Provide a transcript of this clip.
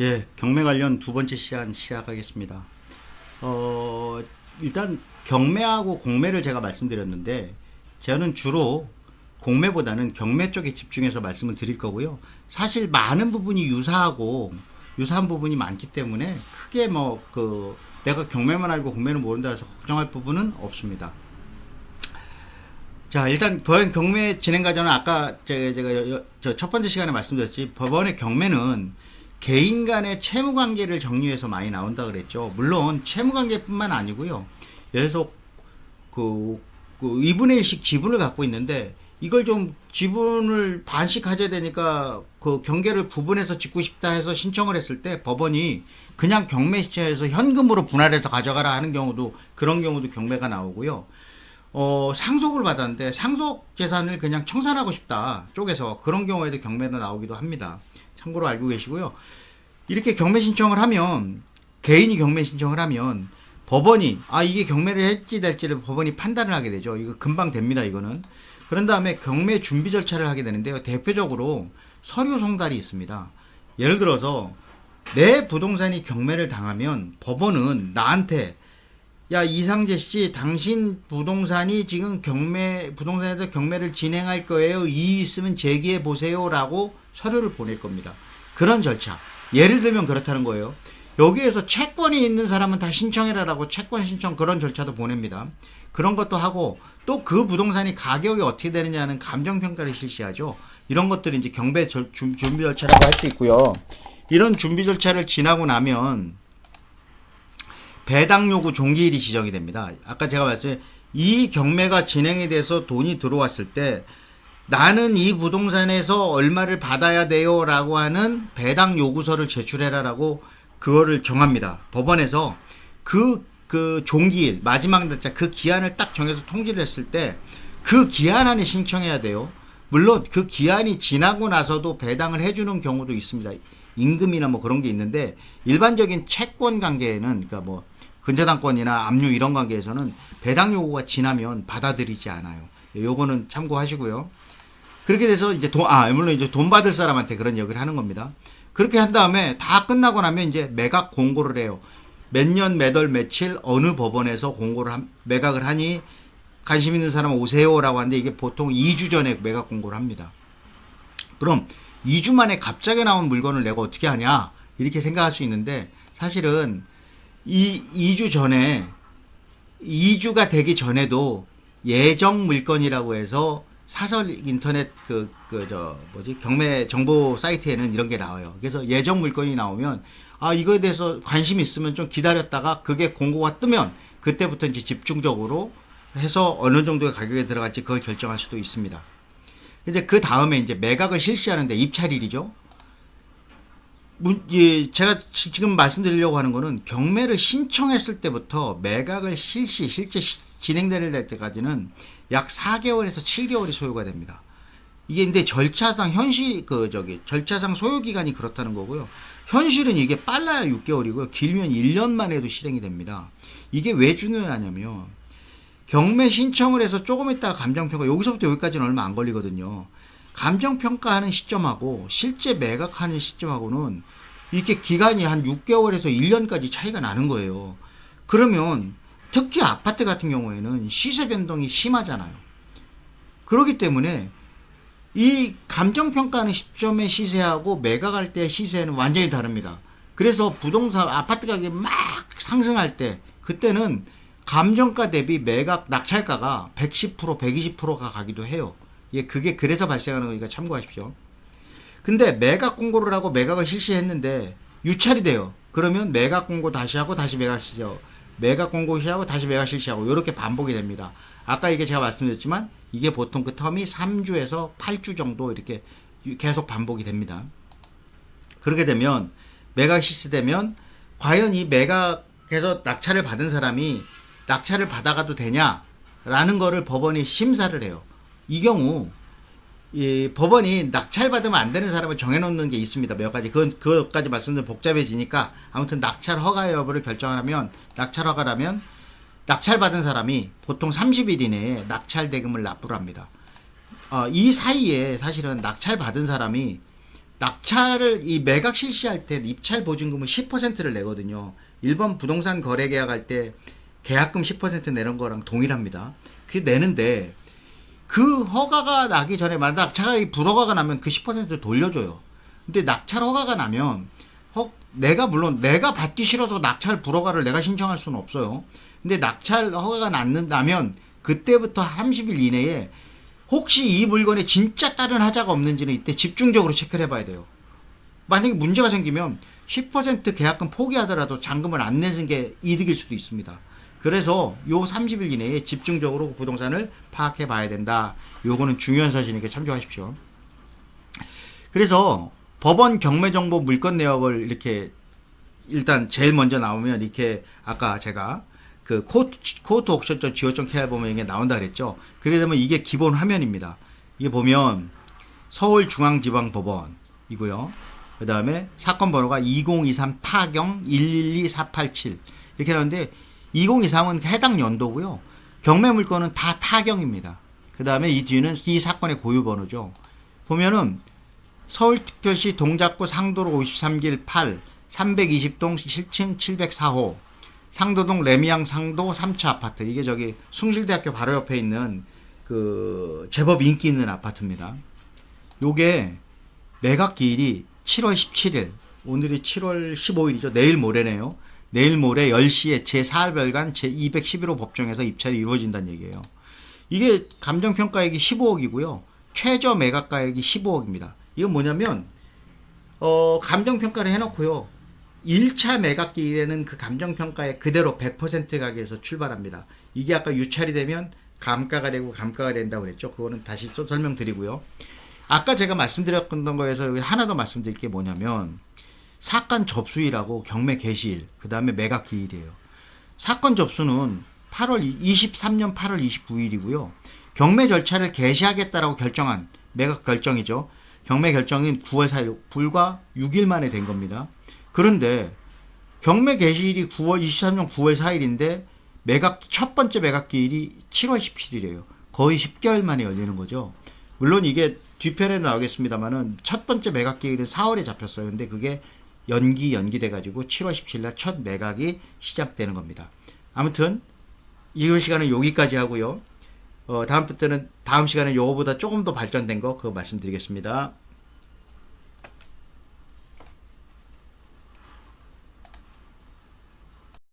예, 경매 관련 두 번째 시간 시작하겠습니다. 일단 경매하고 공매를 제가 말씀드렸는데, 저는 주로 공매보다는 경매 쪽에 집중해서 말씀을 드릴 거고요. 사실 많은 부분이 유사한 부분이 많기 때문에 크게 내가 경매만 알고 공매는 모른다 해서 걱정할 부분은 없습니다. 자, 일단 법원 경매 진행 과정은 아까 제가 첫 번째 시간에 말씀드렸지, 법원의 경매는 개인 간의 채무 관계를 정리해서 많이 나온다 그랬죠. 물론 채무 관계뿐만 아니고요. 예를 들어서 그 2분의 1씩 지분을 갖고 있는데, 이걸 좀 지분을 반씩 가져야 되니까 그 경계를 구분해서 짓고 싶다 해서 신청을 했을 때 법원이 그냥 경매 시장에서 현금으로 분할해서 가져가라 하는 경우도, 그런 경우도 경매가 나오고요. 상속을 받았는데 상속 재산을 그냥 청산하고 싶다 쪽에서 그런 경우에도 경매로 나오기도 합니다. 참고로 알고 계시고요. 이렇게 경매 신청을 하면, 개인이 경매 신청을 하면 법원이 이게 경매를 할지 될지를 법원이 판단을 하게 되죠. 이거 금방 됩니다, 이거는. 그런 다음에 경매 준비 절차를 하게 되는데요. 대표적으로 서류 송달이 있습니다. 예를 들어서 내 부동산이 경매를 당하면 법원은 나한테, 야, 이상재 씨, 당신 부동산이 지금 부동산에서 경매를 진행할 거예요. 이의 있으면 제기해 보세요라고 서류를 보낼 겁니다. 그런 절차. 예를 들면 그렇다는 거예요. 여기에서 채권이 있는 사람은 다 신청해라라고 채권 신청 그런 절차도 보냅니다. 그런 것도 하고, 또 그 부동산이 가격이 어떻게 되느냐는 감정평가를 실시하죠. 이런 것들이 이제 준비 절차라고 할 수 있고요. 이런 준비 절차를 지나고 나면 배당 요구 종기일이 지정이 됩니다. 아까 제가 말씀드린 이 경매가 진행이 돼서 돈이 들어왔을 때 나는 이 부동산에서 얼마를 받아야 돼요 라고 하는 배당 요구서를 제출해라라고 그거를 정합니다. 법원에서 그 종기일, 마지막 날짜, 그 기한을 딱 정해서 통지를 했을 때 그 기한 안에 신청해야 돼요. 물론 그 기한이 지나고 나서도 배당을 해주는 경우도 있습니다. 임금이나 뭐 그런 게 있는데, 일반적인 채권 관계에는, 그러니까 뭐 근저당권이나 압류 이런 관계에서는 배당 요구가 지나면 받아들이지 않아요. 요거는 참고하시고요. 그렇게 돼서 이제 물론 이제 돈 받을 사람한테 그런 얘기를 하는 겁니다. 그렇게 한 다음에 다 끝나고 나면 이제 매각 공고를 해요. 몇 년, 몇 월, 며칠, 어느 법원에서 매각을 하니 관심 있는 사람 오세요라고 하는데, 이게 보통 2주 전에 매각 공고를 합니다. 그럼 2주 만에 갑자기 나온 물건을 내가 어떻게 하냐? 이렇게 생각할 수 있는데, 사실은 2주가 되기 전에도 예정 물건이라고 해서 사설 인터넷 경매 정보 사이트에는 이런 게 나와요. 그래서 예정 물건이 나오면, 이거에 대해서 관심 있으면 좀 기다렸다가 그게 공고가 뜨면 그때부터 이제 집중적으로 해서 어느 정도의 가격에 들어갈지 그걸 결정할 수도 있습니다. 이제 그 다음에 이제 매각을 실시하는데 입찰일이죠. 제가 지금 말씀드리려고 하는 거는, 경매를 신청했을 때부터 매각을 실제 진행될 때까지는 약 4개월에서 7개월이 소요가 됩니다. 이게 근데 절차상 절차상 소요 기간이 그렇다는 거고요. 현실은 이게 빨라야 6개월이고요. 길면 1년만 해도 실행이 됩니다. 이게 왜 중요하냐면, 경매 신청을 해서 조금 있다가 감정평가, 여기서부터 여기까지는 얼마 안 걸리거든요. 감정평가하는 시점하고 실제 매각하는 시점하고는 이렇게 기간이 한 6개월에서 1년까지 차이가 나는 거예요. 그러면 특히 아파트 같은 경우에는 시세 변동이 심하잖아요. 그렇기 때문에 이 감정평가하는 시점의 시세하고 매각할 때 시세는 완전히 다릅니다. 그래서 부동산 아파트 가격이 막 상승할 때, 그때는 감정가 대비 매각 낙찰가가 110%, 120%가 가기도 해요. 그게 그래서 발생하는 거니까 참고하십시오. 근데 매각 공고를 하고 매각을 실시했는데 유찰이 돼요. 그러면 매각 공고 다시 하고 다시 매각 실시하고, 매각 공고 시하고 다시 매각 실시하고, 이렇게 반복이 됩니다. 아까 이게 제가 말씀드렸지만 이게 보통 그 텀이 3주에서 8주 정도 이렇게 계속 반복이 됩니다. 그렇게 되면 매각 실시되면 과연 이 매각해서 낙찰을 받은 사람이 낙찰을 받아가도 되냐라는 거를 법원이 심사를 해요. 이 경우 법원이 낙찰 받으면 안 되는 사람을 정해놓는 게 있습니다. 몇 가지. 그것까지 말씀드리면 복잡해지니까, 아무튼 낙찰 허가 여부를 결정하면, 낙찰 허가라면 낙찰 받은 사람이 보통 30일 이내에 낙찰 대금을 납부를 합니다. 이 사이에 사실은 낙찰 받은 사람이 낙찰을 이 매각 실시할 때 입찰 보증금은 10%를 내거든요. 일반 부동산 거래 계약할 때 계약금 10% 내는 거랑 동일합니다. 그 내는데 그 허가가 나기 전에 만약 낙찰이 불허가가 나면 그 10%를 돌려줘요. 근데 낙찰 허가가 나면 물론 내가 받기 싫어서 낙찰 불허가를 내가 신청할 수는 없어요. 근데 낙찰 허가가 나면 그때부터 30일 이내에 혹시 이 물건에 진짜 다른 하자가 없는지는 이때 집중적으로 체크를 해봐야 돼요. 만약에 문제가 생기면 10% 계약금 포기하더라도 잔금을 안 내는 게 이득일 수도 있습니다. 그래서 요 30일 이내에 집중적으로 부동산을 파악해 봐야 된다. 요거는 중요한 사실이니까 참조하십시오. 그래서 법원 경매정보 물건 내역을 이렇게 일단 제일 먼저 나오면 이렇게 아까 제가 그 코트 옥션.go.kr 보면 이게 나온다 그랬죠. 그러면 이게 기본 화면입니다. 이게 보면 서울중앙지방법원이고요. 그 다음에 사건 번호가 2023 타경 112487 이렇게 나오는데 2023은 해당 연도고요. 경매 물건은 다 타경입니다. 그 다음에 이 뒤는 이 사건의 고유 번호죠. 보면은 서울특별시 동작구 상도로 53길 8 320동 7층 704호 상도동 레미안 상도 3차 아파트. 이게 저기 숭실대학교 바로 옆에 있는 그 제법 인기 있는 아파트입니다. 요게 매각 기일이 7월 17일, 오늘이 7월 15일이죠. 내일 모레네요. 내일 모레 10시에 제4할별관 제211호 법정에서 입찰이 이루어진다는 얘기예요. 이게 감정평가액이 15억이고요. 최저 매각가액이 15억입니다. 이건 뭐냐면 감정평가를 해놓고요. 1차 매각 기일에는 그 감정평가에 그대로 100% 가격에서 출발합니다. 이게 아까 유찰이 되면 감가가 되고 감가가 된다고 그랬죠. 그거는 다시 설명드리고요. 아까 제가 말씀드렸던 거에서 여기 하나 더 말씀드릴 게 뭐냐면 사건 접수일하고 경매 개시일, 그 다음에 매각 기일이에요. 사건 접수는 23년 8월 29일이고요. 경매 절차를 개시하겠다라고 결정한 매각 결정이죠. 경매 결정인 9월 4일, 불과 6일 만에 된 겁니다. 그런데 경매 개시일이 23년 9월 4일인데 첫 번째 매각 기일이 7월 17일이에요. 거의 10개월 만에 열리는 거죠. 물론 이게 뒤편에 나오겠습니다만은 첫 번째 매각 기일은 4월에 잡혔어요. 근데 그게 연기돼 가지고 7월 17일 날 첫 매각이 시작되는 겁니다. 아무튼 이 시간은 여기까지 하고요. 다음 시간에 요거보다 조금 더 발전된 거 그거 말씀드리겠습니다.